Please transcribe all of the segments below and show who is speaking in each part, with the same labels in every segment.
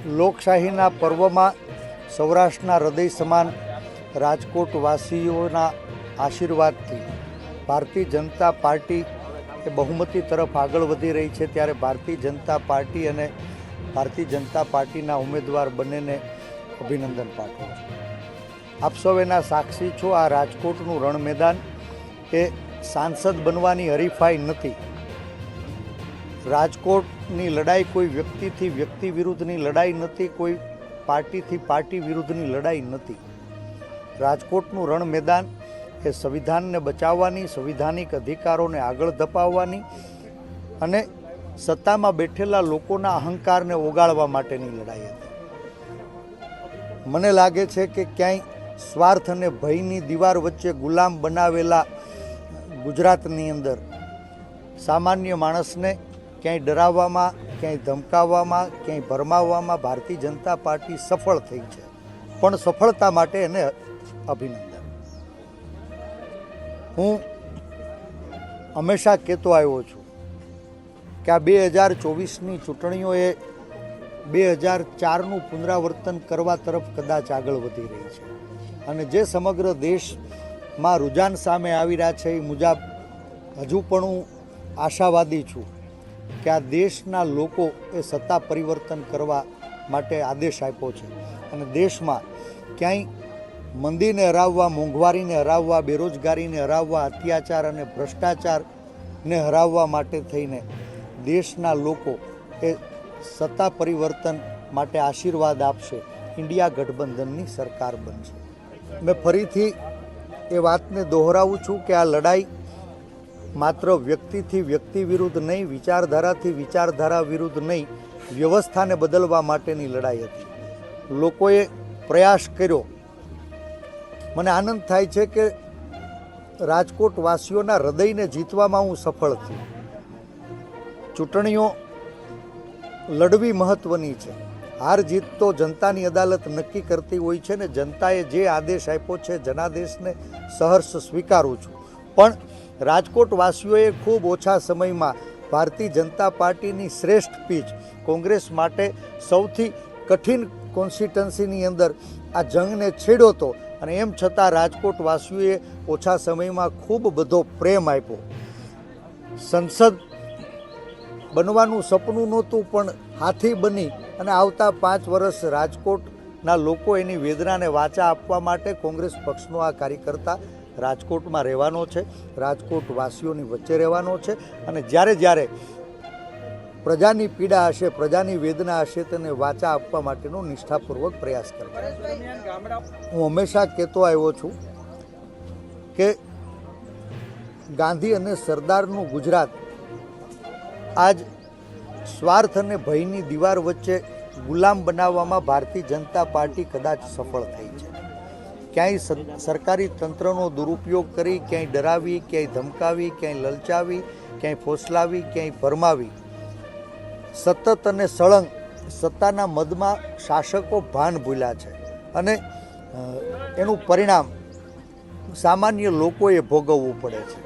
Speaker 1: લોકશાહીના પર્વમાં સૌરાષ્ટ્રના હૃદય સમાન રાજકોટવાસીઓના આશીર્વાદથી ભારતીય જનતા પાર્ટી એ બહુમતી તરફ આગળ વધી રહી છે, ત્યારે ભારતીય જનતા પાર્ટી અને ભારતીય જનતા પાર્ટીના ઉમેદવાર બંનેને અભિનંદન પાઠવું છું। આપ સૌ એના સાક્ષી છો। આ રાજકોટનું રણ મેદાન એ સાંસદ બનવાની હરીફાઈ નથી। રાજકોટની લડાઈ કોઈ વ્યક્તિથી વ્યક્તિ વિરુદ્ધની લડાઈ નથી, કોઈ પાર્ટીથી પાર્ટી વિરુદ્ધની લડાઈ નથી। રાજકોટનું રણ મેદાન એ સંવિધાનને બચાવવાની, સંવિધાનિક અધિકારોને આગળ ધપાવવાની અને સત્તામાં બેઠેલા લોકોના અહંકારને ઓગાળવા માટેની લડાઈ હતી। મને લાગે છે કે ક્યાંય સ્વાર્થ અને ભયની દીવાર વચ્ચે ગુલામ બનાવેલા ગુજરાતની અંદર સામાન્ય માણસને ક્યાંય ડરાવવામાં, ક્યાંય ધમકાવવામાં, ક્યાંય ભરમાવવામાં ભારતીય જનતા પાર્ટી સફળ થઈ છે, પણ સફળતા માટે એને અભિનંદન। હું હંમેશા કહેતો આવ્યો છું કે આ 2024ની ચૂંટણીઓ એ 2004નું પુનરાવર્તન કરવા તરફ કદાચ આગળ વધી રહી છે અને જે સમગ્ર દેશમાં રુઝાન સામે આવી રહ્યા છે એ મુજબ હજુ પણ હું આશાવાદી છું કે આ દેશના લોકો એ સત્તા પરિવર્તન કરવા માટે આદેશ આપ્યો છે અને દેશમાં ક્યાંય મંદીને હરાવવા, મોંઘવારીને હરાવવા, બેરોજગારીને હરાવવા, અત્યાચાર અને ભ્રષ્ટાચારને હરાવવા માટે થઈને દેશના લોકો એ સત્તા પરિવર્તન માટે આશીર્વાદ આપશે। ઇન્ડિયા ગઠબંધનની સરકાર બનશે। મેં ફરીથી એ વાતને દોહરાવું છું કે આ લડાઈ માત્ર વ્યક્તિથી વ્યક્તિ વિરુદ્ધ નહીં, વિચારધારાથી વિચારધારા વિરુદ્ધ નહીં, વ્યવસ્થાને બદલવા માટેની લડાઈ હતી। લોકોએ પ્રયાસ કર્યો। મને આનંદ થાય છે કે રાજકોટવાસીઓના હૃદયને જીતવામાં હું સફળ થયો। ચૂંટણીઓ લડવી મહત્વની છે। હાર જીત તો જનતાની અદાલત નક્કી કરતી હોય છે ને જનતાએ જે આદેશ આપ્યો છે જનાદેશને સહર્ષ સ્વીકારું છું, પણ રાજકોટવાસીઓએ ખૂબ ઓછા સમયમાં ભારતીય જનતા પાર્ટીની શ્રેષ્ઠ પીચ, કોંગ્રેસ માટે સૌથી કઠિન કોન્સ્ટિટ્યુન્સીની અંદર આ જંગને છેડ્યો હતો અને એમ છતાં રાજકોટવાસીઓએ ઓછા સમયમાં ખૂબ બધો પ્રેમ આપ્યો। સંસદ બનવાનું સપનું નહોતું, પણ હાથી બની અને આવતા 5 વર્ષ રાજકોટના લોકો એની વેદનાને વાચા આપવા માટે કોંગ્રેસ પક્ષનો આ કાર્યકર્તા રાજકોટમાં રહેવાનો છે, રાજકોટવાસીઓની વચ્ચે રહેવાનો છે અને જ્યારે જ્યારે પ્રજાની પીડા હશે, પ્રજાની વેદના હશે તેને વાચા આપવા માટેનો નિષ્ઠાપૂર્વક પ્રયાસ કરશે। હું હંમેશા કહેતો આવ્યો છું કે ગાંધી અને સરદારનું ગુજરાત આજ સ્વાર્થ અને ભયની દીવાર વચ્ચે ગુલામ બનાવવામાં ભારતીય જનતા પાર્ટી કદાચ સફળ થઈ છે। ક્યાંય સરકારી તંત્રનો દુરુપયોગ કરી, ક્યાંય ડરાવી, ક્યાંય ધમકાવી, ક્યાંય લલચાવી, ક્યાંય ફોસલાવી, ક્યાંય ભરમાવી, સતત અને સળંગ સત્તાના મદમાં શાસકો ભાન ભૂલ્યા છે અને એનું પરિણામ સામાન્ય લોકોએ ભોગવવું પડે છે।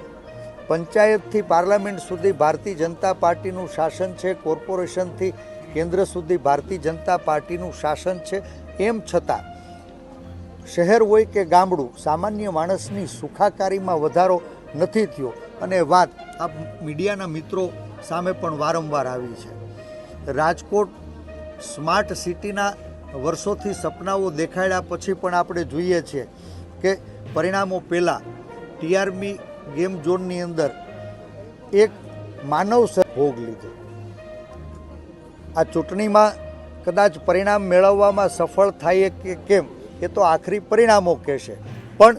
Speaker 1: પંચાયતથી પાર્લામેન્ટ સુધી ભારતીય જનતા પાર્ટીનું શાસન છે, કોર્પોરેશનથી કેન્દ્ર સુધી ભારતીય જનતા પાર્ટીનું શાસન છે। એમ છતાં શહેર હોય કે ગામડું, સામાન્ય માણસની સુખાકારીમાં વધારો નથી થયો અને વાત આ મીડિયાના મિત્રો સામે પણ વારંવાર આવી છે। રાજકોટ સ્માર્ટ સિટીના વર્ષોથી સપનાઓ દેખાડ્યા પછી પણ આપણે જોઈએ છીએ કે પરિણામો પહેલાં ટીઆરપી ગેમ ઝોનની અંદર એક માનવ ભોગ લીધો। આ ચૂંટણીમાં કદાચ પરિણામ મેળવવામાં સફળ થાય કે કેમ એ તો આખરી પરિણામો કહેશે, પણ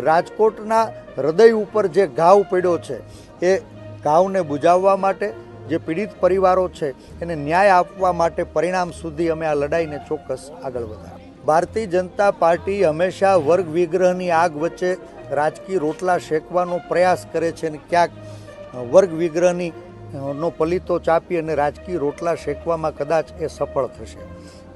Speaker 1: રાજકોટના હૃદય ઉપર જે ઘાવ પડ્યો છે એ ઘાવને બુજાવવા માટે, જે પીડિત પરિવારો છે એને ન્યાય આપવા માટે પરિણામ સુધી અમે આ લડાઈને ચોક્કસ આગળ વધારીએ। ભારતીય જનતા પાર્ટી હંમેશા વર્ગ વિગ્રહની આગ વચ્ચે રાજકીય રોટલા શેકવાનો પ્રયાસ કરે છે અને ક્યાંક વર્ગ વિગ્રહની નો પલીતો ચાપી અને રાજકીય રોટલા શેકવામાં કદાચ એ સફળ થશે,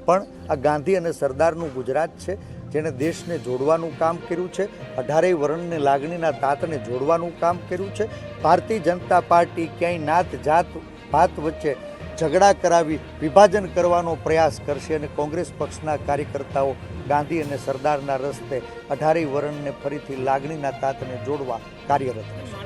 Speaker 1: પણ આ ગાંધી અને સરદારનું ગુજરાત છે જેણે દેશને જોડવાનું કામ કર્યું છે, 18 વર્ણની લાગણીના તાતને જોડવાનું કામ કર્યું છે। ભારતીય જનતા પાર્ટી ક્યાંય નાત જાત ભાત વચ્ચે ઝઘડા કરાવી વિભાજન કરવાનો પ્રયાસ કરશે અને કોંગ્રેસ પક્ષના કાર્યકર્તાઓ ગાંધી અને સરદારના રસ્તે 18 વરણને ફરીથી લાગણીના તાતને જોડવા કાર્યરત રહેશે.